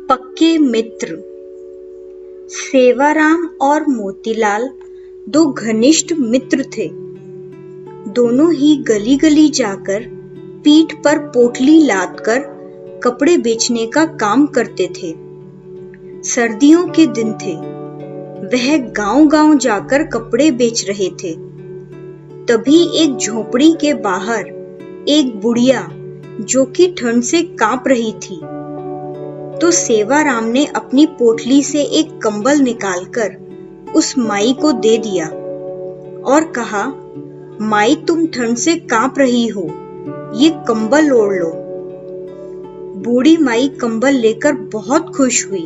पक्के मित्र। सेवाराम और मोतीलाल दो घनिष्ठ मित्र थे। दोनों ही गली गली जाकर पीठ पर पोटली लादकर कपड़े बेचने का काम करते थे। सर्दियों के दिन थे। वह गांव-गांव जाकर कपड़े बेच रहे थे। तभी एक झोपड़ी के बाहर एक बुढ़िया जो कि ठंड से कांप रही थी, तो सेवाराम ने अपनी पोटली से एक कंबल निकालकर उस माई को दे दिया और कहा, माई तुम ठंड से कांप रही हो, ये कंबल ओढ़ लो। बूढ़ी माई कंबल लेकर बहुत खुश हुई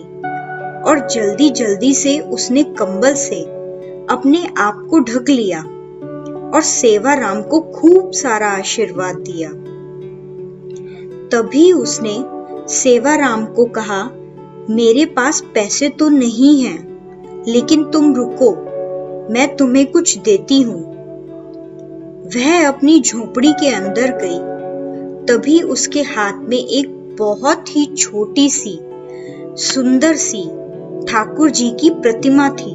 और जल्दी जल्दी से उसने कंबल से अपने आप को ढक लिया और सेवाराम को खूब सारा आशीर्वाद दिया। तभी उसने सेवाराम को कहा, मेरे पास पैसे तो नहीं हैं, लेकिन तुम रुको, मैं तुम्हें कुछ देती हूँ। वह अपनी झोपड़ी के अंदर गई। तभी उसके हाथ में एक बहुत ही छोटी सी सुंदर सी ठाकुर जी की प्रतिमा थी।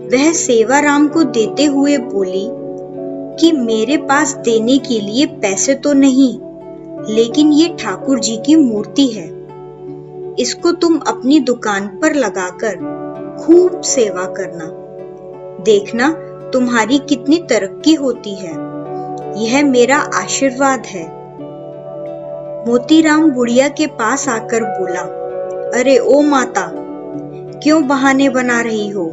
वह सेवाराम को देते हुए बोली कि मेरे पास देने के लिए पैसे तो नहीं, लेकिन ये ठाकुर जी की मूर्ति है। इसको तुम अपनी दुकान पर लगाकर खूब सेवा करना। देखना तुम्हारी कितनी तरक्की होती है। यह मेरा आशीर्वाद है। मोतीराम बुढ़िया के पास आकर बोला, अरे ओ माता, क्यों बहाने बना रही हो?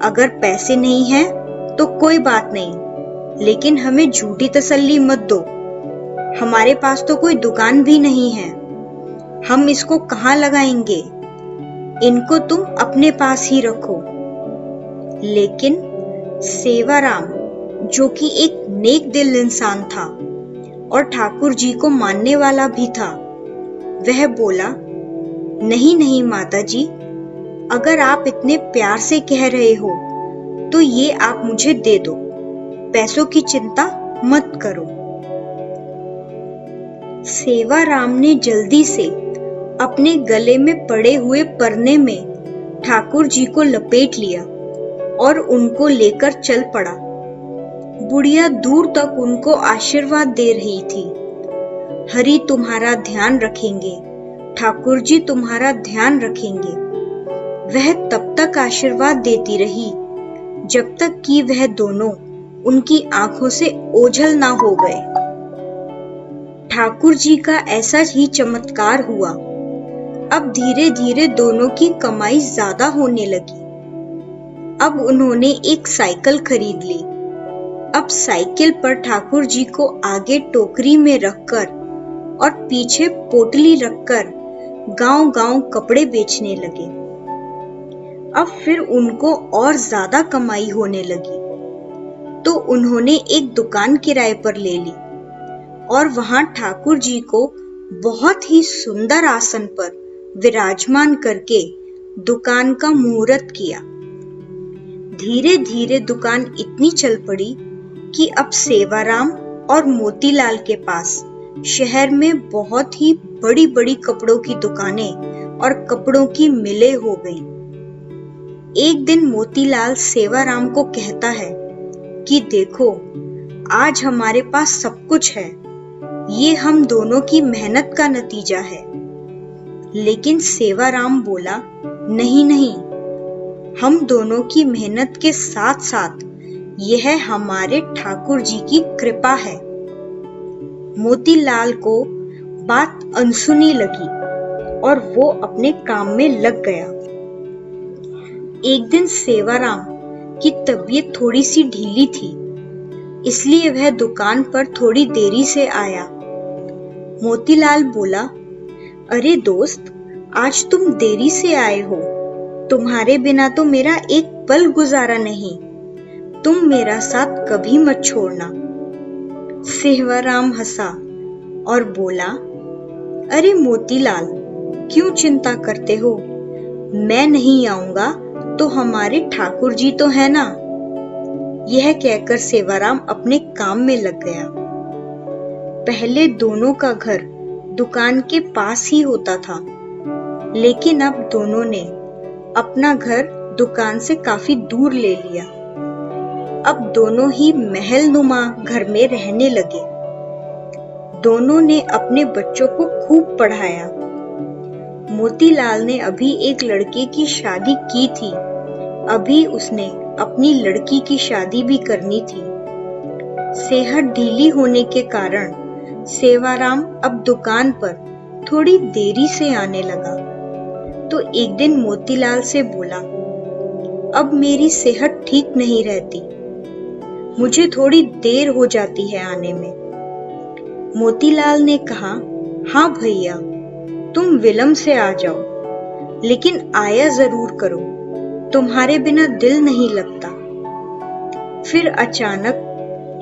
अगर पैसे नहीं हैं तो कोई बात नहीं, लेकिन हमें झूठी तसल्ली मत दो। हमारे पास तो कोई दुकान भी नहीं है। हम इसको कहाँ लगाएंगे? इनको तुम अपने पास ही रखो। लेकिन सेवाराम, जो कि एक नेक दिल इंसान था और ठाकुर जी को मानने वाला भी था, वह बोला, नहीं नहीं माता जी, अगर आप इतने प्यार से कह रहे हो तो ये आप मुझे दे दो। पैसों की चिंता मत करो। सेवाराम ने जल्दी से अपने गले में पड़े हुए परने में ठाकुर जी को लपेट लिया और उनको लेकर चल पड़ा। बुढ़िया दूर तक उनको आशीर्वाद दे रही थी। हरि तुम्हारा ध्यान रखेंगे, ठाकुर जी तुम्हारा ध्यान रखेंगे। वह तब तक आशीर्वाद देती रही जब तक कि वह दोनों उनकी आंखों से ओझल ना हो गए। ठाकुर जी का ऐसा ही चमत्कार हुआ। अब धीरे धीरे दोनों की कमाई ज्यादा होने लगी। अब उन्होंने एक साइकिल खरीद ली। अब साइकिल पर ठाकुर जी को आगे टोकरी में रखकर और पीछे पोटली रखकर गांव-गांव कपड़े बेचने लगे। अब फिर उनको और ज्यादा कमाई होने लगी, तो उन्होंने एक दुकान किराए पर ले ली और वहां ठाकुर जी को बहुत ही सुंदर आसन पर विराजमान करके दुकान का मुहूर्त किया। धीरे धीरे दुकान इतनी चल पड़ी कि अब सेवाराम और मोतीलाल के पास शहर में बहुत ही बड़ी बड़ी कपड़ों की दुकानें और कपड़ों की मिलें हो गईं। एक दिन मोतीलाल सेवाराम को कहता है कि देखो, आज हमारे पास सब कुछ है। ये हम दोनों की मेहनत का नतीजा है। लेकिन सेवाराम बोला, नहीं नहीं, हम दोनों की मेहनत के साथ साथ यह हमारे ठाकुर जी की कृपा है। मोतीलाल को बात अनसुनी लगी और वो अपने काम में लग गया। एक दिन सेवाराम की तबीयत थोड़ी सी ढीली थी, इसलिए वह दुकान पर थोड़ी देरी से आया। मोतीलाल बोला, अरे दोस्त, आज तुम देरी से आए हो। तुम्हारे बिना तो मेरा एक पल गुजारा नहीं। तुम मेरा साथ कभी मत छोड़ना। सेवाराम हंसा और बोला, अरे मोतीलाल, क्यों चिंता करते हो? मैं नहीं आऊंगा तो हमारे ठाकुर जी तो है ना। यह कहकर सेवाराम अपने काम में लग गया। पहले दोनों का घर दुकान के पास ही होता था, लेकिन अब दोनों ने अपना घर दुकान से काफी दूर ले लिया। अब दोनों ही महल नुमा घर में रहने लगे। दोनों ने अपने बच्चों को खूब पढ़ाया। मोतीलाल ने अभी एक लड़के की शादी की थी। अभी उसने अपनी लड़की की शादी भी करनी थी। सेहत ढीली होने के कारण सेवाराम अब दुकान पर थोड़ी देरी से आने लगा। तो एक दिन मोतीलाल से बोला, अब मेरी सेहत ठीक नहीं रहती, मुझे थोड़ी देर हो जाती है आने में। मोतीलाल ने कहा, हाँ भैया, तुम विलंब से आ जाओ, लेकिन आया जरूर करो, तुम्हारे बिना दिल नहीं लगता। फिर अचानक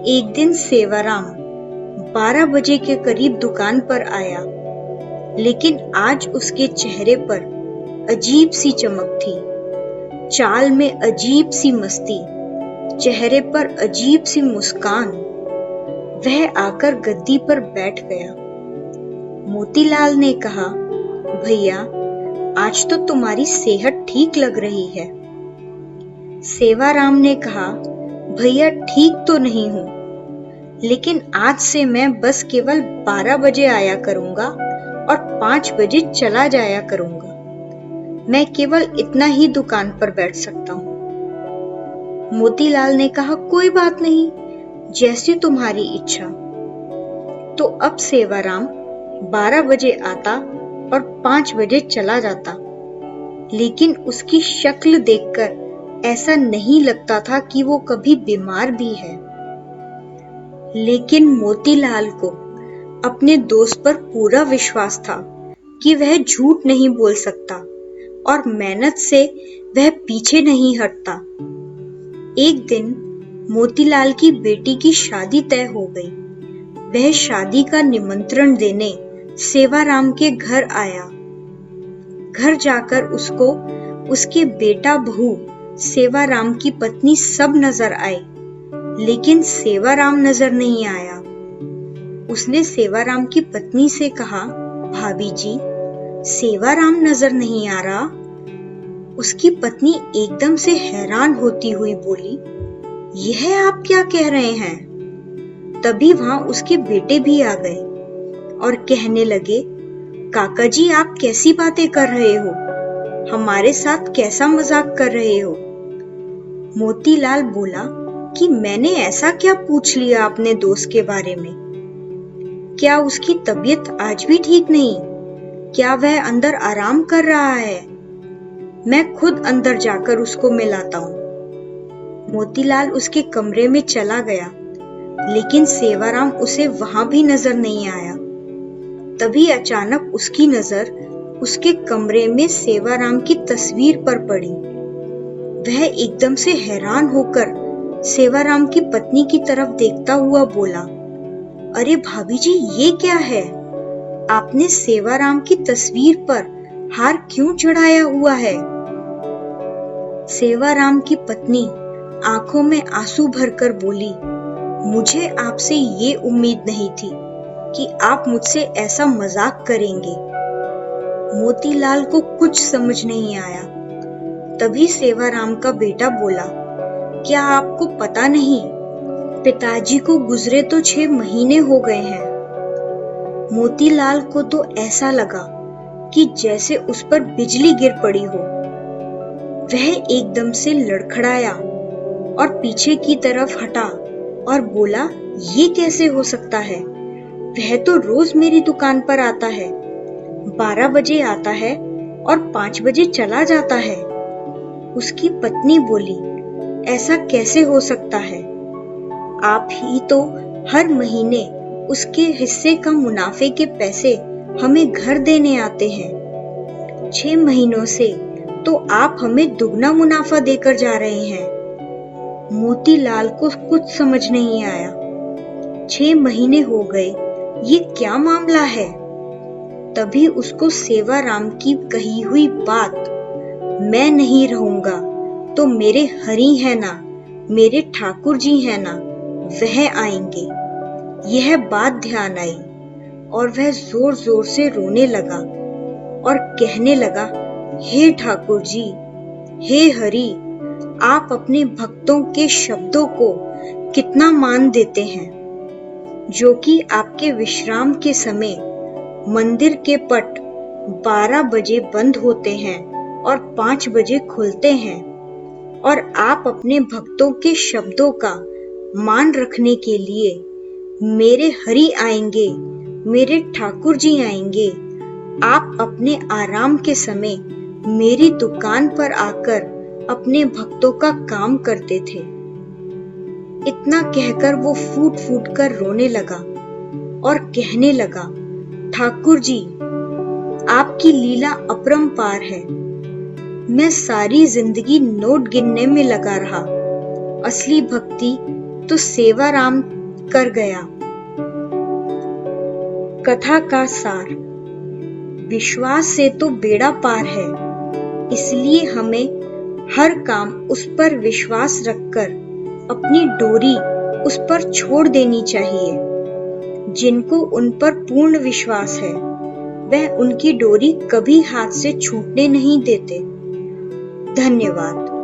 एक दिन सेवाराम 12 बजे के करीब दुकान पर आया, लेकिन आज उसके चेहरे पर अजीब सी चमक थी, चाल में अजीब सी मस्ती, चेहरे पर अजीब सी मुस्कान। वह आकर गद्दी पर बैठ गया। मोतीलाल ने कहा, भैया, आज तो तुम्हारी सेहत ठीक लग रही है। सेवाराम ने कहा, भैया ठीक तो नहीं हूं, लेकिन आज से मैं बस केवल 12 बजे आया करूंगा और 5 बजे चला जाया करूंगा। मैं केवल इतना ही दुकान पर बैठ सकता हूं। मोतीलाल ने कहा, कोई बात नहीं, जैसी तुम्हारी इच्छा। तो अब सेवाराम 12 बजे आता और 5 बजे चला जाता, लेकिन उसकी शक्ल देखकर ऐसा नहीं लगता था कि वो कभी बीमार भी है। लेकिन मोतीलाल को अपने दोस्त पर पूरा विश्वास था कि वह झूठ नहीं बोल सकता और मेहनत से वह पीछे नहीं हटता। एक दिन मोतीलाल की बेटी की शादी तय हो गई। वह शादी का निमंत्रण देने सेवाराम के घर आया। घर जाकर उसको उसके बेटा, बहू, सेवाराम की पत्नी सब नजर आए, लेकिन सेवाराम नजर नहीं आया। उसने सेवाराम की पत्नी से कहा, भाभी जी, सेवाराम नजर नहीं आ रहा। उसकी पत्नी एकदम से हैरान होती हुई बोली, यह आप क्या कह रहे हैं? तभी वहां उसके बेटे भी आ गए और कहने लगे, काका जी, आप कैसी बातें कर रहे हो? हमारे साथ कैसा मजाक कर रहे हो? मोतीलाल बोला कि मैंने ऐसा क्या पूछ लिया अपने दोस्त के बारे में? क्या उसकी तबीयत आज भी ठीक नहीं? क्या वह अंदर आराम कर रहा है? मैं खुद अंदर जाकर उसको मिलाता हूँ। मोतीलाल उसके कमरे में चला गया, लेकिन सेवाराम उसे वहां भी नजर नहीं आया। तभी अचानक उसकी नजर उसके कमरे में सेवाराम की तस्वीर पर पड़ी। वह एकदम से हैरान होकर सेवाराम की पत्नी की तरफ देखता हुआ बोला, अरे भाभी जी, ये क्या है? आपने सेवाराम की तस्वीर पर हार क्यों चढ़ाया हुआ है? सेवाराम की पत्नी आंखों में आंसू भरकर बोली, मुझे आपसे ये उम्मीद नहीं थी कि आप मुझसे ऐसा मजाक करेंगे। मोतीलाल को कुछ समझ नहीं आया। तभी सेवाराम का बेटा बोला, क्या आपको पता नहीं, पिताजी को गुजरे तो 6 महीने हो गए हैं। मोतीलाल को तो ऐसा लगा कि जैसे उस पर बिजली गिर पड़ी हो। वह एकदम से लड़खड़ाया और पीछे की तरफ हटा और बोला, ये कैसे हो सकता है? वह तो रोज मेरी दुकान पर आता है, 12 बजे आता है और 5 बजे चला जाता है। उसकी पत्नी बोली, ऐसा कैसे हो सकता है? आप ही तो हर महीने उसके हिस्से का मुनाफे के पैसे हमें घर देने आते हैं। 6 महीनों से तो आप हमें दुगना मुनाफा देकर जा रहे हैं। मोतीलाल को कुछ समझ नहीं आया। 6 महीने हो गए, ये क्या मामला है? तभी उसको सेवाराम की कही हुई बात, मैं नहीं रहूंगा तो मेरे हरि है ना, मेरे ठाकुर जी है ना, वह आएंगे, यह बात ध्यान आई और वह जोर जोर से रोने लगा और कहने लगा, हे ठाकुर जी, हे हरि, आप अपने भक्तों के शब्दों को कितना मान देते हैं, जो कि आपके विश्राम के समय मंदिर के पट 12 बजे बंद होते हैं और 5 बजे खुलते हैं, और आप अपने भक्तों के शब्दों का मान रखने के लिए मेरे हरि आएंगे, मेरे ठाकुर जी आएंगे। आप अपने आराम के समय मेरी दुकान पर आकर अपने भक्तों का काम करते थे। इतना कहकर वो फूट फूट कर रोने लगा और कहने लगा, ठाकुर जी, आपकी लीला अपरंपार है। मैं सारी जिंदगी नोट गिनने में लगा रहा, असली भक्ति तो सेवाराम कर गया। कथा का सार, विश्वास से तो बेड़ा पार है, इसलिए हमें हर काम उस पर विश्वास रखकर अपनी डोरी उस पर छोड़ देनी चाहिए। जिनको उन पर पूर्ण विश्वास है, वह उनकी डोरी कभी हाथ से छूटने नहीं देते। धन्यवाद।